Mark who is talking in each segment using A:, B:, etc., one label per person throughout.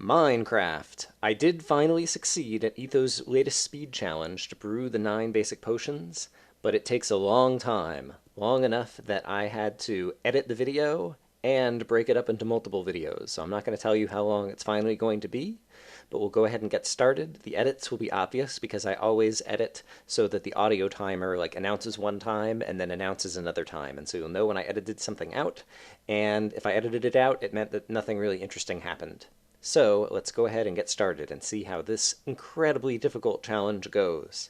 A: Minecraft. I did finally succeed at Etho's latest speed challenge to brew the 9 basic potions, but it takes a long time. Long enough that I had to edit the video and break it up into multiple videos. So I'm not going to tell you how long it's finally going to be, but we'll go ahead and get started. The edits will be obvious because I always edit so that the audio timer announces one time and then announces another time. And so you'll know when I edited something out, and if I edited it out, it meant that nothing really interesting happened. So let's go ahead and get started and see how this incredibly difficult challenge goes.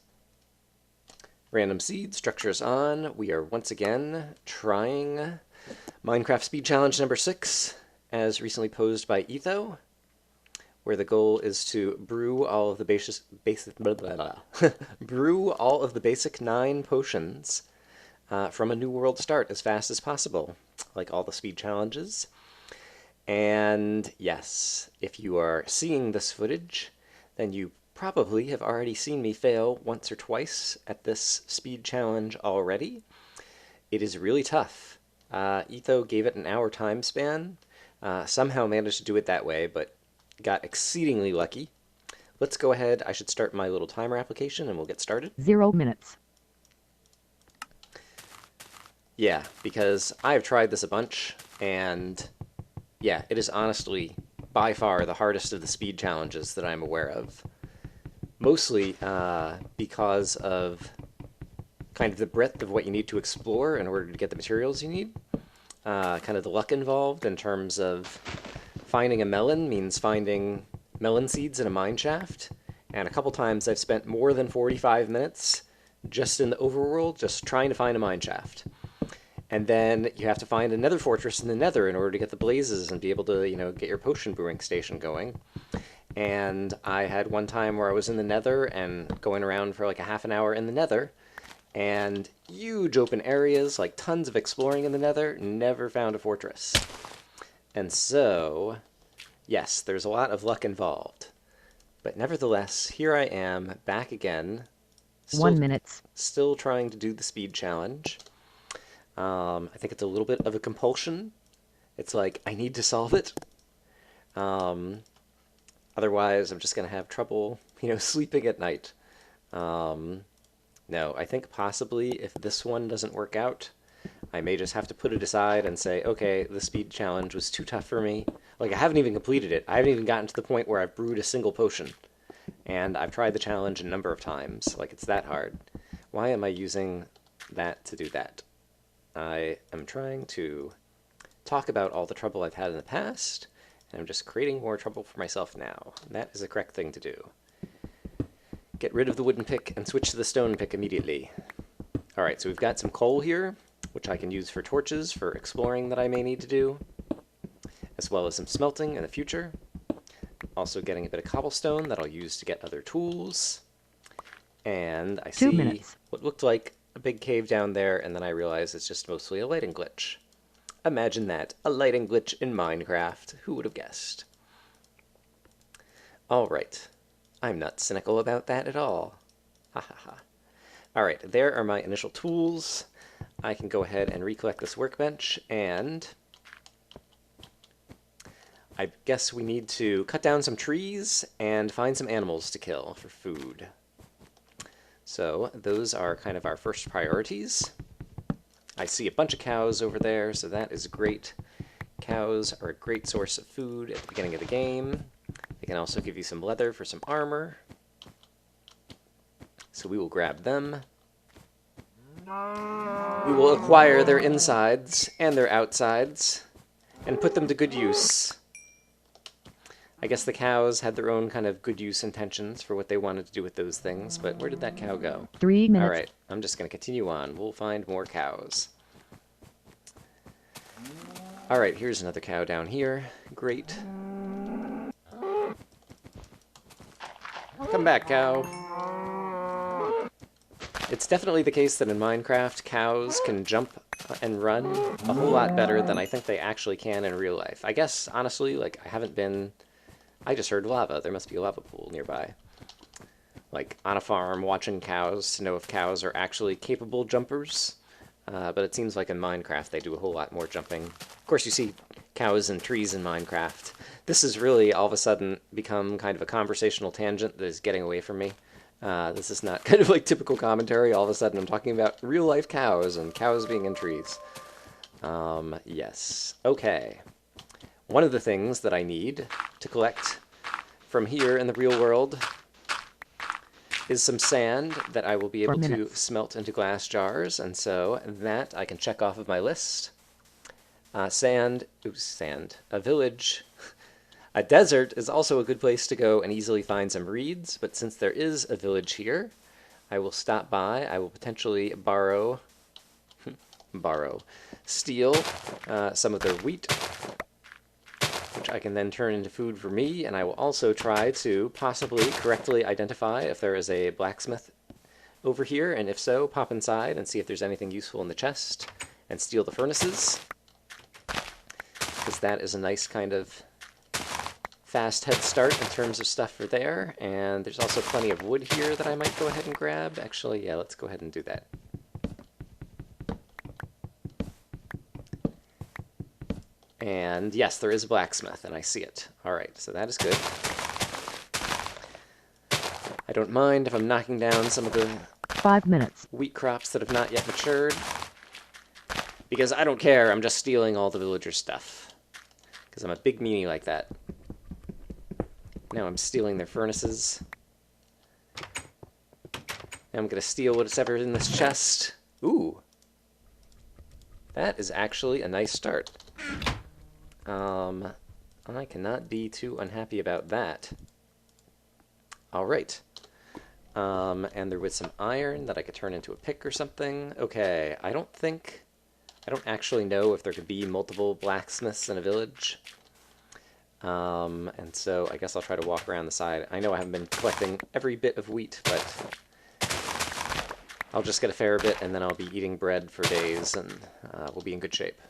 A: Random seed, structures on. We are once again trying Minecraft Speed Challenge number 6, as recently posed by Etho, where the goal is to brew all of the brew all of the basic 9 potions from a new world start as fast as possible, like all the speed challenges. And yes, if you are seeing this footage, then you probably have already seen me fail once or twice at this speed challenge already. It is really tough. Etho gave it an hour time span, somehow managed to do it that way, but got exceedingly lucky. Let's go ahead. I should start my little timer application and we'll get started.
B: 0 minutes.
A: Yeah, because I've tried this a bunch, and yeah, it is honestly by far the hardest of the speed challenges that I'm aware of. Mostly because of kind of the breadth of what you need to explore in order to get the materials you need. Kind of the luck involved in terms of finding a melon means finding melon seeds in a mine shaft. And a couple times I've spent more than 45 minutes just in the overworld just trying to find a mine shaft. And then you have to find another fortress in the nether in order to get the blazes and be able to, get your potion brewing station going. And I had one time where I was in the nether and going around for like a half an hour in the nether, and huge open areas, like tons of exploring in the nether, never found a fortress. And so, yes, there's a lot of luck involved. But nevertheless, here I am, back again.
B: 1 minute.
A: Still trying to do the speed challenge. I think it's a little bit of a compulsion. It's like, I need to solve it. Otherwise, I'm just going to have trouble, sleeping at night. No, I think possibly if this one doesn't work out, I may just have to put it aside and say, okay, the speed challenge was too tough for me. Like, I haven't even completed it. I haven't even gotten to the point where I've brewed a single potion. And I've tried the challenge a number of times. Like, it's that hard. Why am I using that to do that? I am trying to talk about all the trouble I've had in the past, and I'm just creating more trouble for myself now. That is the correct thing to do. Get rid of the wooden pick and switch to the stone pick immediately. Alright, so we've got some coal here, which I can use for torches for exploring that I may need to do, as well as some smelting in the future. Also getting a bit of cobblestone that I'll use to get other tools. And I
B: 2
A: see
B: minutes.
A: what looked like a big cave down there, and then I realize it's just mostly a lighting glitch. Imagine that, a lighting glitch in Minecraft. Who would have guessed? Alright, I'm not cynical about that at all. Ha ha ha. Alright, there are my initial tools. I can go ahead and recollect this workbench, and I guess we need to cut down some trees and find some animals to kill for food. So those are kind of our first priorities. I see a bunch of cows over there, so that is great. Cows are a great source of food at the beginning of the game. They can also give you some leather for some armor. So we will grab them. We will acquire their insides and their outsides and put them to good use. I guess the cows had their own kind of good use intentions for what they wanted to do with those things, but where did that cow go?
B: 3 minutes.
A: Alright, I'm just going to continue on. We'll find more cows. Alright, here's another cow down here. Great. Come back, cow. It's definitely the case that in Minecraft, cows can jump and run a whole lot better than I think they actually can in real life. I guess, honestly, I haven't been... I just heard lava. There must be a lava pool nearby. On a farm, watching cows to know if cows are actually capable jumpers. But it seems like in Minecraft they do a whole lot more jumping. Of course, you see cows and trees in Minecraft. This has really all of a sudden become kind of a conversational tangent that is getting away from me. This is not kind of like typical commentary. All of a sudden I'm talking about real life cows and cows being in trees. Yes. Okay. One of the things that I need to collect from here in the real world is some sand that I will be able to smelt into glass jars, and so that I can check off of my list. Sand, a village, a desert is also a good place to go and easily find some reeds, but since there is a village here, I will stop by. I will potentially steal some of their wheat, which I can then turn into food for me, and I will also try to possibly correctly identify if there is a blacksmith over here, and if so, pop inside and see if there's anything useful in the chest, and steal the furnaces, because that is a nice kind of fast head start in terms of stuff for there. And there's also plenty of wood here that I might go ahead and grab. Actually, yeah, let's go ahead and do that. And yes, there is a blacksmith, and I see it. All right, so that is good. I don't mind if I'm knocking down some of the
B: 5 minutes
A: wheat crops that have not yet matured, because I don't care. I'm just stealing all the villagers' stuff, because I'm a big meanie like that. Now I'm stealing their furnaces. Now I'm going to steal whatever in this chest. Ooh. That is actually a nice start. I cannot be too unhappy about that. Alright. And there was some iron that I could turn into a pick or something. Okay, I don't actually know if there could be multiple blacksmiths in a village. And so I guess I'll try to walk around the side. I know I haven't been collecting every bit of wheat, but I'll just get a fair bit, and then I'll be eating bread for days, and we'll be in good shape.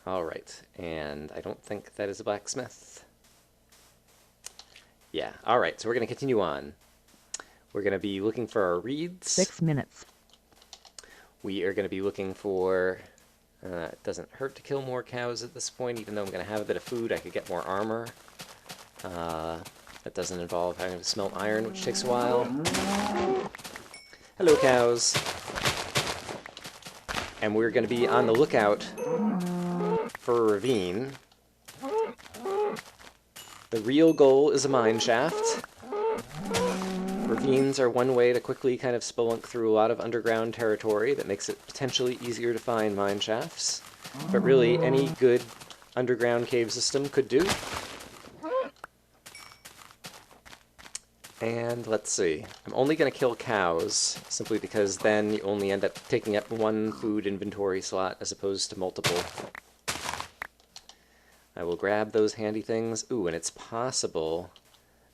A: Alright, and I don't think that is a blacksmith. Yeah, alright, so we're going to continue on. We're going to be looking for our reeds.
B: 6 minutes.
A: We are going to be looking for... it doesn't hurt to kill more cows at this point, even though I'm going to have a bit of food. I could get more armor. That doesn't involve having to smelt iron, which takes a while. Hello, cows. And we're going to be on the lookout for a ravine. The real goal is a mine shaft. Ravines are one way to quickly kind of spelunk through a lot of underground territory that makes it potentially easier to find mine shafts. But really, any good underground cave system could do. And let's see. I'm only going to kill cows, simply because then you only end up taking up one food inventory slot as opposed to multiple. I will grab those handy things. Ooh, and it's possible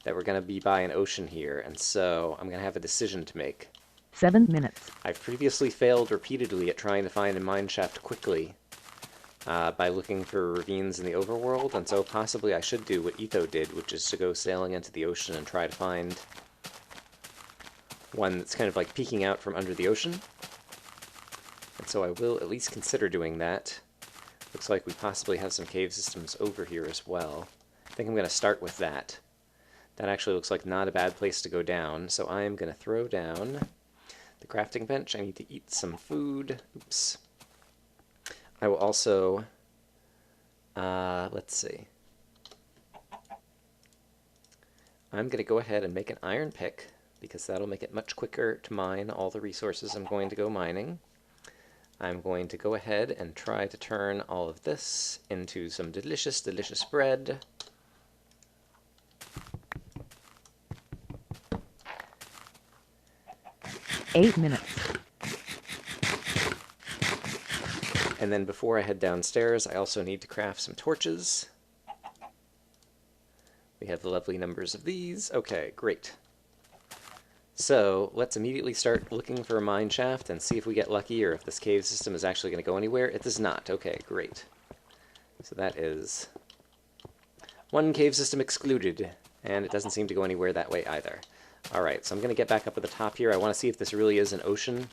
A: that we're going to be by an ocean here, and so I'm going to have a decision to make.
B: 7 minutes.
A: I've previously failed repeatedly at trying to find a mine shaft quickly by looking for ravines in the overworld, and so possibly I should do what Etho did, which is to go sailing into the ocean and try to find one that's kind of like peeking out from under the ocean. And so I will at least consider doing that. Looks like we possibly have some cave systems over here as well. I think I'm going to start with that. That actually looks like not a bad place to go down, so I am going to throw down the crafting bench. I need to eat some food. Oops. I will also, let's see. I'm going to go ahead and make an iron pick, because that'll make it much quicker to mine all the resources I'm going to go mining. I'm going to go ahead and try to turn all of this into some delicious, delicious bread.
B: Eight minutes.
A: And then before I head downstairs, I also need to craft some torches. We have the lovely numbers of these. Okay, great. So let's immediately start looking for a mine shaft and see if we get lucky or if this cave system is actually going to go anywhere. It does not. Okay, great. So that is one cave system excluded, and it doesn't seem to go anywhere that way either. Alright, so I'm going to get back up at the top here. I want to see if this really is an ocean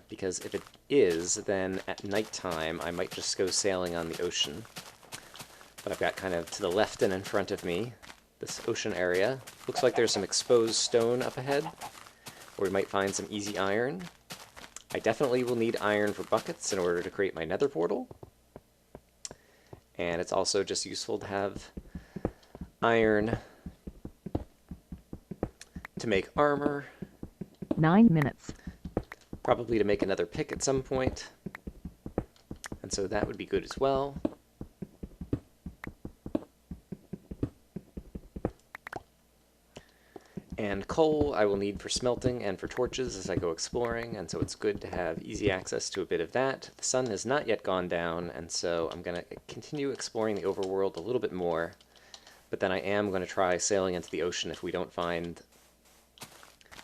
A: Because if it is, then at nighttime I might just go sailing on the ocean. But I've got kind of to the left and in front of me this ocean area. Looks like there's some exposed stone up ahead, where we might find some easy iron. I definitely will need iron for buckets in order to create my nether portal. And it's also just useful to have iron to make armor.
B: 9 minutes.
A: Probably to make another pick at some point. And so that would be good as well. And coal I will need for smelting and for torches as I go exploring, and so it's good to have easy access to a bit of that. The sun has not yet gone down, and so I'm going to continue exploring the overworld a little bit more, but then I am going to try sailing into the ocean if we don't find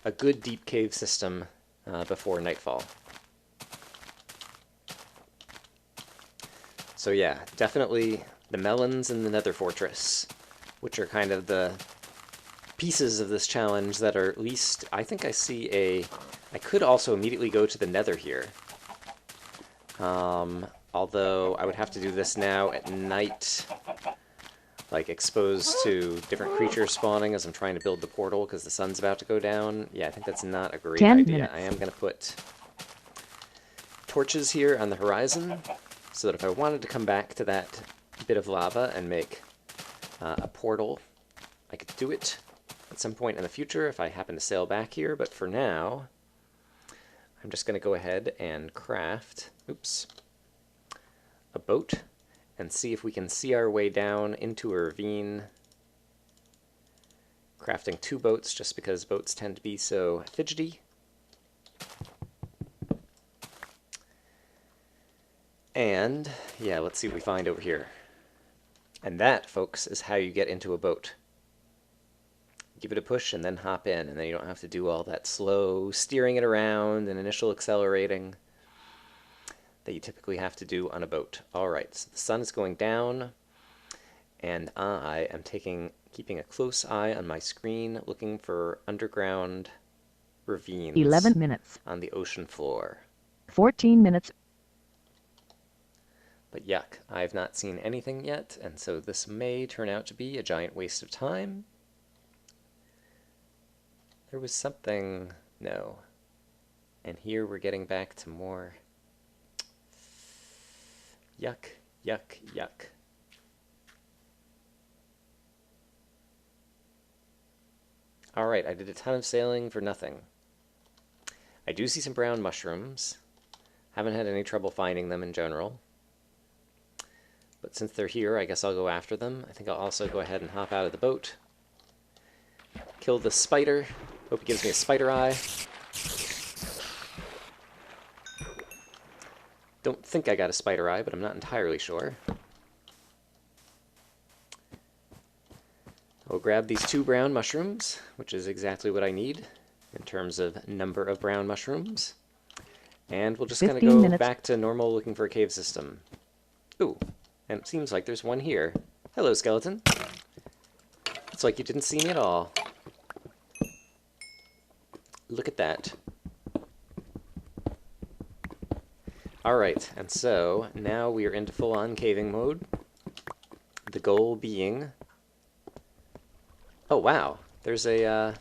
A: a good deep cave system before nightfall. So yeah, definitely the melons in the Nether Fortress, which are kind of the pieces of this challenge that are at least, I think I see I could also immediately go to the Nether here. Although I would have to do this now at night, like exposed to different creatures spawning as I'm trying to build the portal because the sun's about to go down. Yeah, I think that's not a great
B: 10
A: idea.
B: minutes.
A: I am going to put torches here on the horizon so that if I wanted to come back to that bit of lava and make a portal, I could do it at some point in the future if I happen to sail back here, but for now, I'm just going to go ahead and craft, a boat and see if we can see our way down into a ravine. Crafting 2 boats just because boats tend to be so fidgety. And, yeah, let's see what we find over here. And that, folks, is how you get into a boat. Give it a push and then hop in, and then you don't have to do all that slow steering it around and initial accelerating that you typically have to do on a boat. Alright, so the sun is going down, and I am keeping a close eye on my screen, looking for underground ravines
B: 11 minutes.
A: on the ocean floor.
B: 14 minutes.
A: But yuck, I've not seen anything yet, and so this may turn out to be a giant waste of time. There was something... no. And here we're getting back to more... yuck, yuck, yuck. Alright, I did a ton of sailing for nothing. I do see some brown mushrooms. Haven't had any trouble finding them in general. But since they're here, I guess I'll go after them. I think I'll also go ahead and hop out of the boat. Kill the spider. Hope he gives me a spider eye. Don't think I got a spider eye, but I'm not entirely sure. I'll grab these 2 brown mushrooms, which is exactly what I need in terms of number of brown mushrooms. And we'll just kind of go back to normal looking for a cave system. Ooh, and it seems like there's one here. Hello, skeleton. It's like you didn't see me at all. Look at that. Alright, and so now we are into full-on caving mode. The goal being... oh, wow. There's a... I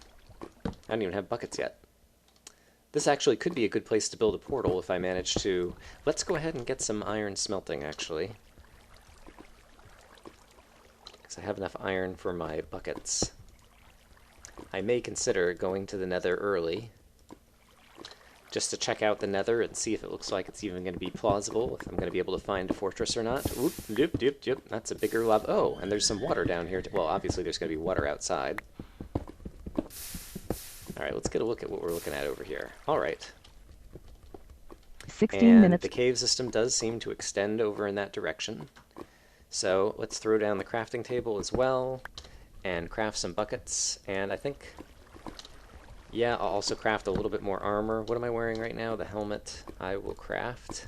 A: don't even have buckets yet. This actually could be a good place to build a portal if I manage to... let's go ahead and get some iron smelting, actually. Because I have enough iron for my buckets. I may consider going to the Nether early, just to check out the Nether and see if it looks like it's even going to be plausible, if I'm going to be able to find a fortress or not. Oop, doop, doop, doop. That's a bigger lava. Oh, and there's some water down here. Well, obviously there's going to be water outside. Alright, let's get a look at what we're looking at over here. Alright.
B: 16 minutes.
A: The cave system does seem to extend over in that direction. So let's throw down the crafting table as well, and craft some buckets, and I think, yeah, I'll also craft a little bit more armor. What am I wearing right now? The helmet. I will craft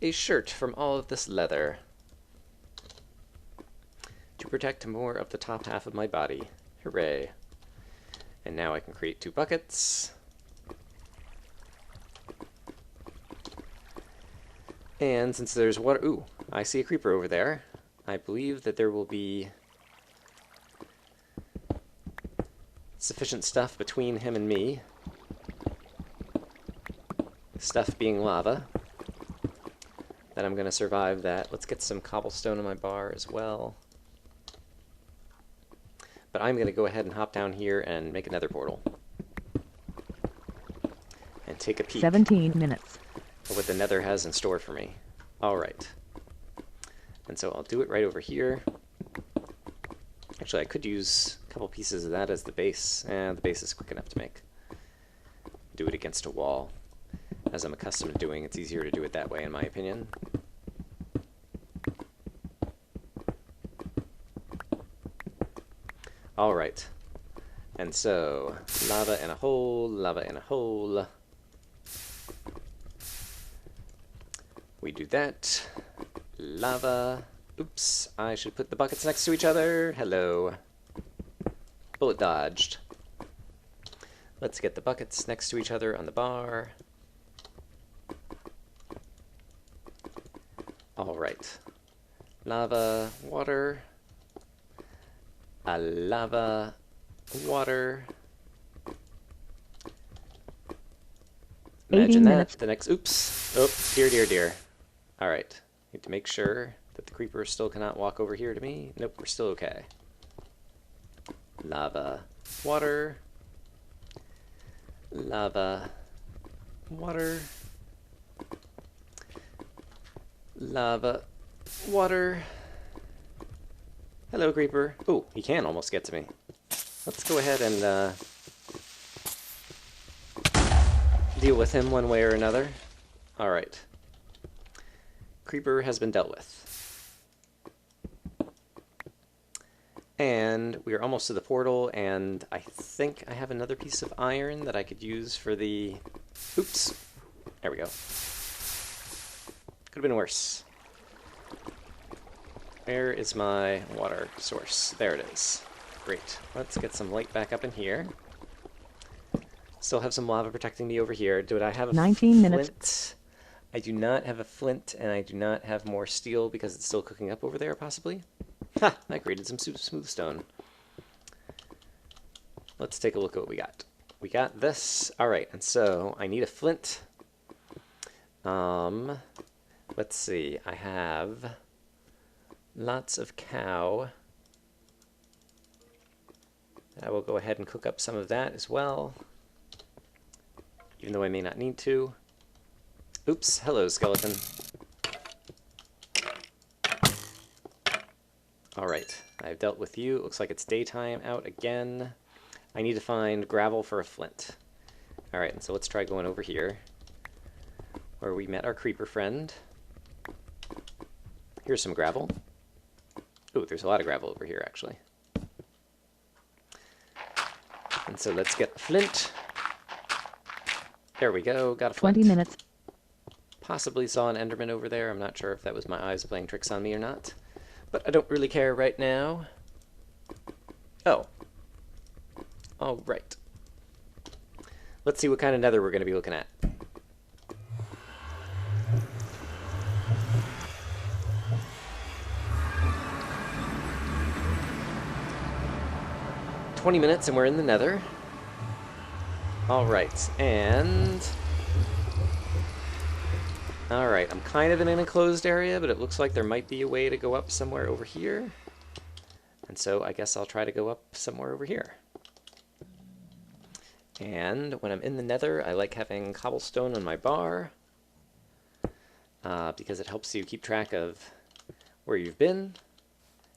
A: a shirt from all of this leather to protect more of the top half of my body. Hooray. And now I can create 2 buckets. And since there's water... Ooh, I see a creeper over there. I believe that there will be sufficient stuff between him and me. Stuff being lava. That I'm going to survive that. Let's get some cobblestone in my bar as well. But I'm going to go ahead and hop down here and make another portal. And take a peek
B: 17 minutes.
A: at what the nether has in store for me. Alright. And so I'll do it right over here. Actually, I could use a couple pieces of that as the base. And the base is quick enough to make. Do it against a wall. As I'm accustomed to doing, it's easier to do it that way, in my opinion. Alright. And so, lava in a hole, lava in a hole. We do that. Lava. Oops, I should put the buckets next to each other. Hello. Bullet dodged. Let's get the buckets next to each other on the bar. Alright. Lava, water. A lava, water. Imagine that.
B: Minutes.
A: The next... Oops. Oh, dear, dear, dear. Alright. Need to make sure that the creeper still cannot walk over here to me. Nope, we're still okay. Lava, water. Lava, water. Lava, water. Hello, creeper. Oh, he can almost get to me. Let's go ahead and deal with him one way or another. Alright. Creeper has been dealt with. And we are almost to the portal, and I think I have another piece of iron that I could use for the... Oops. There we go. Could have been worse. Where is my water source? There it is. Great. Let's get some light back up in here. Still have some lava protecting me over here. Do I have a
B: 19
A: flint?
B: minutes.
A: I do not have a flint, and I do not have more steel because it's still cooking up over there, possibly. Ha! I created some smooth stone. Let's take a look at what we got. We got this. Alright, and so I need a flint. Let's see. I have lots of cow. I will go ahead and cook up some of that as well. Even though I may not need to. Oops, hello, skeleton. Alright, I've dealt with you. It looks like it's daytime out again. I need to find gravel for a flint. Alright, and so let's try going over here, where we met our creeper friend. Here's some gravel. Ooh, there's a lot of gravel over here, actually. And so let's get a flint. There we go, got a flint.
B: 20 minutes.
A: Possibly saw an enderman over there. I'm not sure if that was my eyes playing tricks on me or not. But I don't really care right now. Oh. All right. Let's see what kind of nether we're going to be looking at. .20 minutes and we're in the nether. Alright, and... Alright, I'm kind of in an enclosed area, but it looks like there might be a way to go up somewhere over here. And so I guess I'll try to go up somewhere over here. And when I'm in the nether, I like having cobblestone on my bar. Because it helps you keep track of where you've been.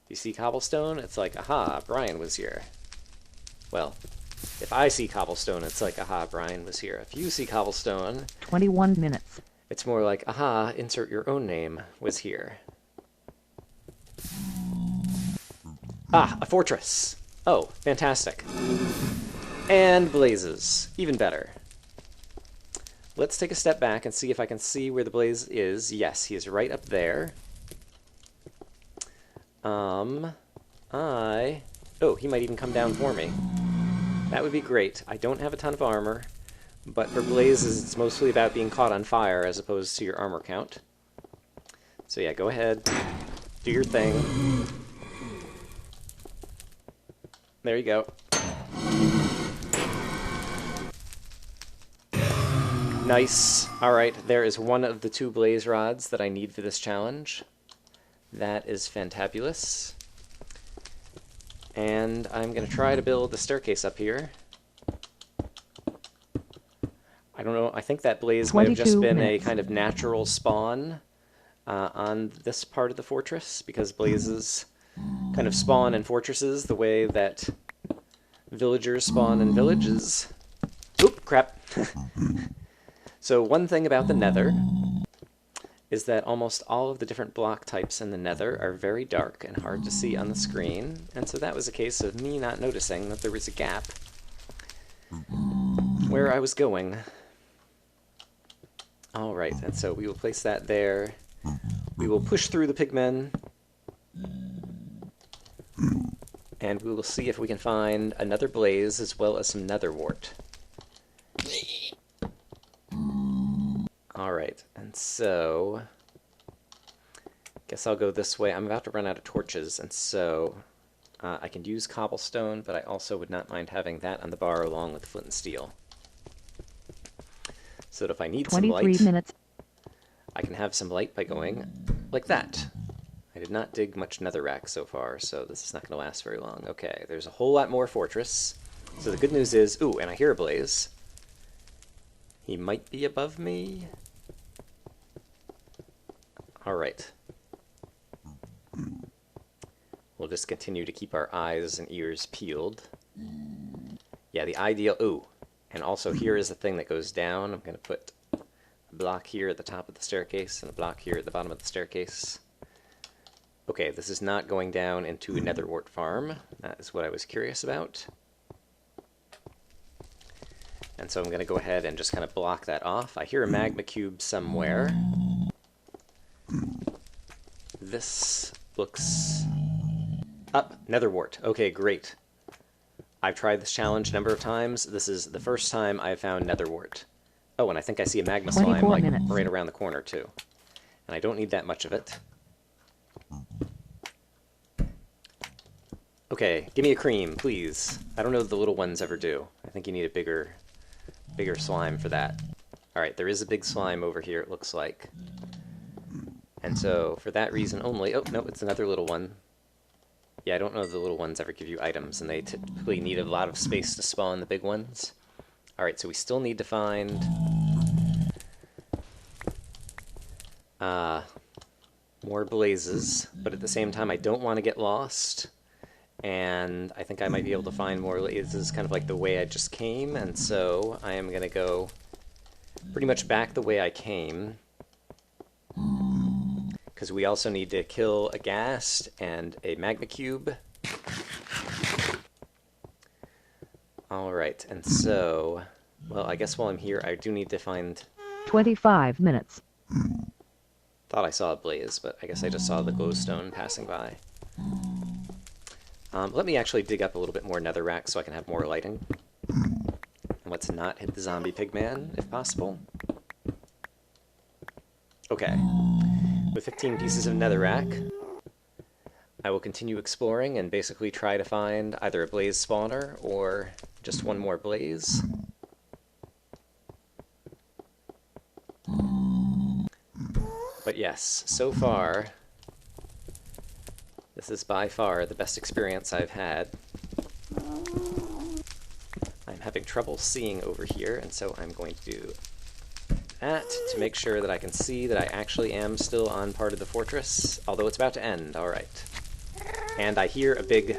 A: If you see cobblestone, it's like, aha, Brian was here. Well, if I see cobblestone, it's like, aha, Brian was here. If you see cobblestone...
B: 21 minutes.
A: It's more like, aha, insert your own name, was here. Ah, a fortress. Oh, fantastic. And blazes. Even better. Let's take a step back and see if I can see where the blaze is. Yes, he is right up there. Oh, he might even come down for me. That would be great. I don't have a ton of armor, but for blazes, it's mostly about being caught on fire as opposed to your armor count. So yeah, go ahead, do your thing. There you go. Nice. Alright, there is one of the 2 blaze rods that I need for this challenge. That is fantabulous. And I'm going to try to build the staircase up here. I don't know, I think that blaze might have just been a kind of natural spawn on this part of the fortress, because blazes kind of spawn in fortresses the way that villagers spawn in villages. Oop, crap. So one thing about the nether is that almost all of the different block types in the nether are very dark and hard to see on the screen, and so that was a case of me not noticing that there was a gap where I was going. Alright, and so we will place that there. We will push through the pigmen, and we will see if we can find another blaze as well as some nether wart. Alright, and so guess I'll go this way. I'm about to run out of torches, and so I can use cobblestone, but I also would not mind having that on the bar along with flint and steel. So that if I need some light, I can have some light by going like that. I did not dig much netherrack so far, so this is not going to last very long. Okay, there's a whole lot more fortress. So the good news is, ooh, and I hear a blaze. He might be above me. Alright. We'll just continue to keep our eyes and ears peeled. Yeah, the ideal... Ooh, and also here is the thing that goes down. I'm going to put a block here at the top of the staircase and a block here at the bottom of the staircase. Okay, this is not going down into a nether wart farm. That is what I was curious about. And so I'm going to go ahead and just kind of block that off. I hear a magma cube somewhere. This looks up. Nether wart. Okay, great. I've tried this challenge a number of times. This is the first time I've found nether wart. Oh, and I think I see a magma slime like right around the corner too. And I don't need that much of it. Okay, give me a cream, please. I don't know if the little ones ever do. I think you need a bigger slime for that. Alright, there is a big slime over here, it looks like. And so, for that reason only... Oh, no, it's another little one. Yeah, I don't know if the little ones ever give you items, and they typically need a lot of space to spawn the big ones. Alright, so we still need to find... more blazes, but at the same time I don't want to get lost. And I think I might be able to find more blazes kind of like the way I just came, and so I am going to go pretty much back the way I came. Because we also need to kill a ghast and a magma cube. Alright, and so... Well, I guess while I'm here, I do need to find...
B: 25 minutes.
A: Thought I saw a blaze, but I guess I just saw the glowstone passing by. Let me actually dig up a little bit more netherrack so I can have more lighting. And let's not hit the zombie pigman, if possible. Okay. With 15 pieces of netherrack, I will continue exploring and basically try to find either a blaze spawner or just one more blaze. But yes, so far, this is by far the best experience I've had. I'm having trouble seeing over here, and so I'm going to do that to make sure that I can see that I actually am still on part of the fortress, although it's about to end. Alright. And I hear a big...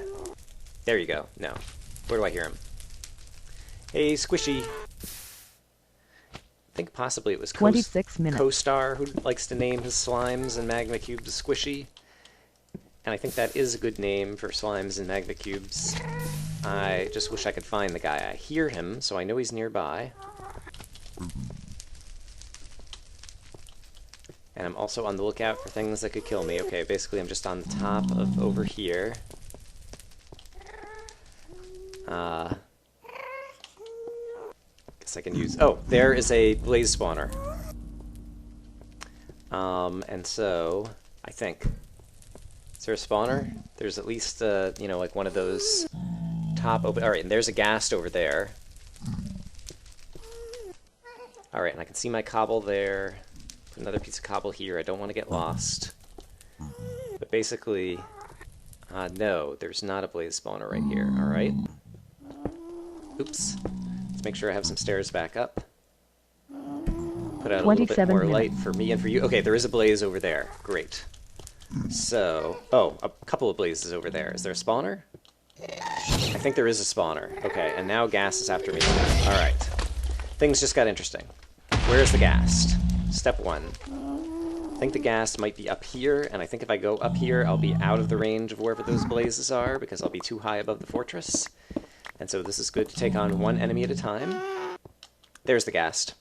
A: There you go. No. Where do I hear him? Hey, Squishy! I think possibly it was
B: 26 minutes.
A: Co-Star who likes to name his slimes and magma cubes Squishy. And I think that is a good name for slimes and magma cubes. I just wish I could find the guy. I hear him, so I know he's nearby. And I'm also on the lookout for things that could kill me. Okay, basically I'm just on the top of over here. Guess I can use... Oh, there is a blaze spawner. And so... I think. Is there a spawner? There's at least, you know, like one of those top open... Alright, and there's a ghast over there. Alright, and I can see my cobble there. Put another piece of cobble here. I don't want to get lost. But basically... no, there's not a blaze spawner right here. Alright. Oops. Let's make sure I have some stairs back up. Put out a little bit more light for me and for you. Okay, there is a blaze over there. Great. So... Oh, a couple of blazes over there. Is there a spawner? I think there is a spawner. Okay, and now ghast is after me. Alright. Things just got interesting. Where's the ghast? Step 1. I think the ghast might be up here, and I think if I go up here, I'll be out of the range of wherever those blazes are, because I'll be too high above the fortress. And so this is good to take on one enemy at a time. There's the ghast.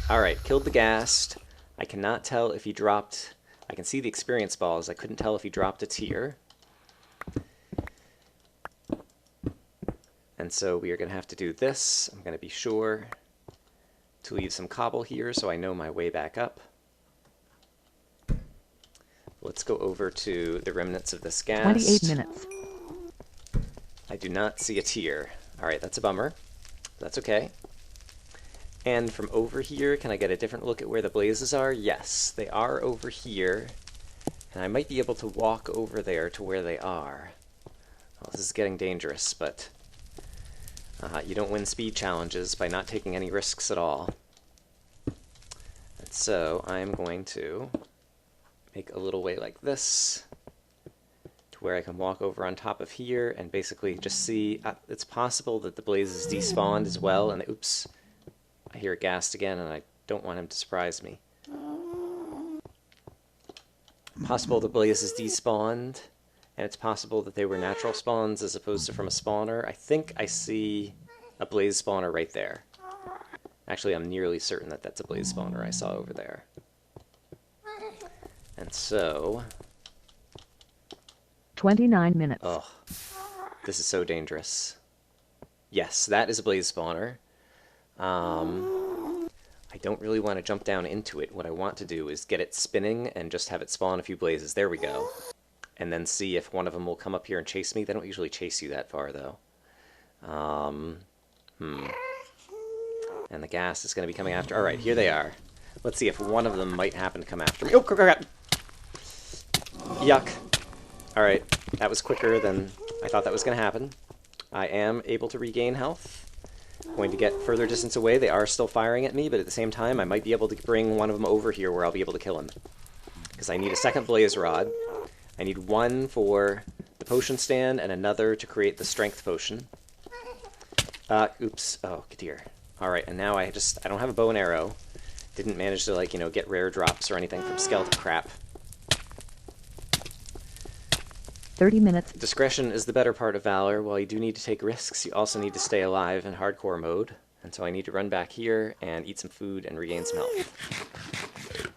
A: Alright, killed the ghast. I cannot tell if he dropped... I can see the experience balls. I couldn't tell if he dropped a tier. And so we are going to have to do this. I'm going to be sure to leave some cobble here so I know my way back up. Let's go over to the remnants of this ghast.
B: 28 minutes.
A: I do not see a tier. Alright, that's a bummer. That's okay. And from over here, can I get a different look at where the blazes are? Yes, they are over here. And I might be able to walk over there to where they are. Well, this is getting dangerous, but you don't win speed challenges by not taking any risks at all. And so I'm going to make a little way like this to where I can walk over on top of here and basically just see... it's possible that the blazes despawned as well, and oops... I hear a ghast again, and I don't want him to surprise me. Possible the blazes despawned, and it's possible that they were natural spawns as opposed to from a spawner. I think I see a blaze spawner right there. Actually, I'm nearly certain that that's a blaze spawner I saw over there. And so...
B: 29 minutes.
A: Oh, this is so dangerous. Yes, that is a blaze spawner. I don't really want to jump down into it. What I want to do is get it spinning and just have it spawn a few blazes. There we go. And then see if one of them will come up here and chase me. They don't usually chase you that far, though. And the ghast is going to be coming after... Alright, here they are. Let's see if one of them might happen to come after me. Oh, crap! Yuck. Alright, that was quicker than I thought that was going to happen. I am able to regain health. Going to get further distance away. They are still firing at me, but at the same time, I might be able to bring one of them over here where I'll be able to kill him. Because I need a second blaze rod. I need one for the potion stand and another to create the strength potion. Oops. Oh, dear. Alright, and now I don't have a bow and arrow. Didn't manage to, like, you know, get rare drops or anything from skeleton crap.
B: 30 minutes.
A: Discretion is the better part of valor. While you do need to take risks, you also need to stay alive in hardcore mode. And so I need to run back here and eat some food and regain some health.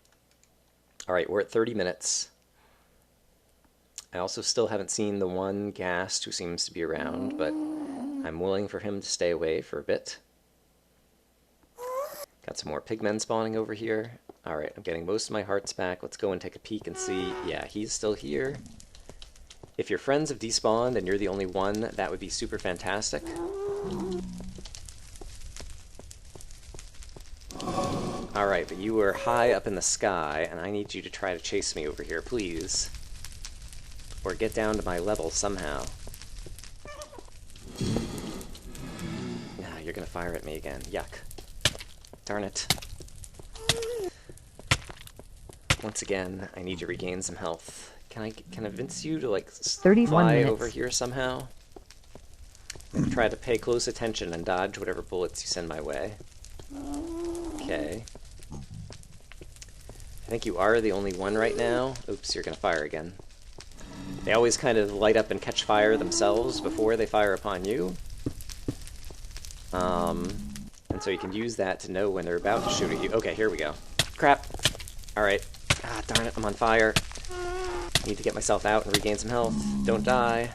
A: Alright, we're at 30 minutes. I also still haven't seen the one ghast who seems to be around, but I'm willing for him to stay away for a bit. Got some more pigmen spawning over here. Alright, I'm getting most of my hearts back. Let's go and take a peek and see. Yeah, he's still here. If your friends have despawned and you're the only one, that would be super fantastic. Alright, but you were high up in the sky, and I need you to try to chase me over here, please. Or get down to my level somehow. Nah, you're gonna fire at me again. Yuck. Darn it. Once again, I need to regain some health. Can I convince you to, like, fly over here somehow? And try to pay close attention and dodge whatever bullets you send my way. Okay. I think you are the only one right now. Oops, you're gonna fire again. They always kind of light up and catch fire themselves before they fire upon you. And so you can use that to know when they're about to shoot at you. Okay, here we go. Crap. Alright. Ah, darn it, I'm on fire. Need to get myself out and regain some health. Don't die.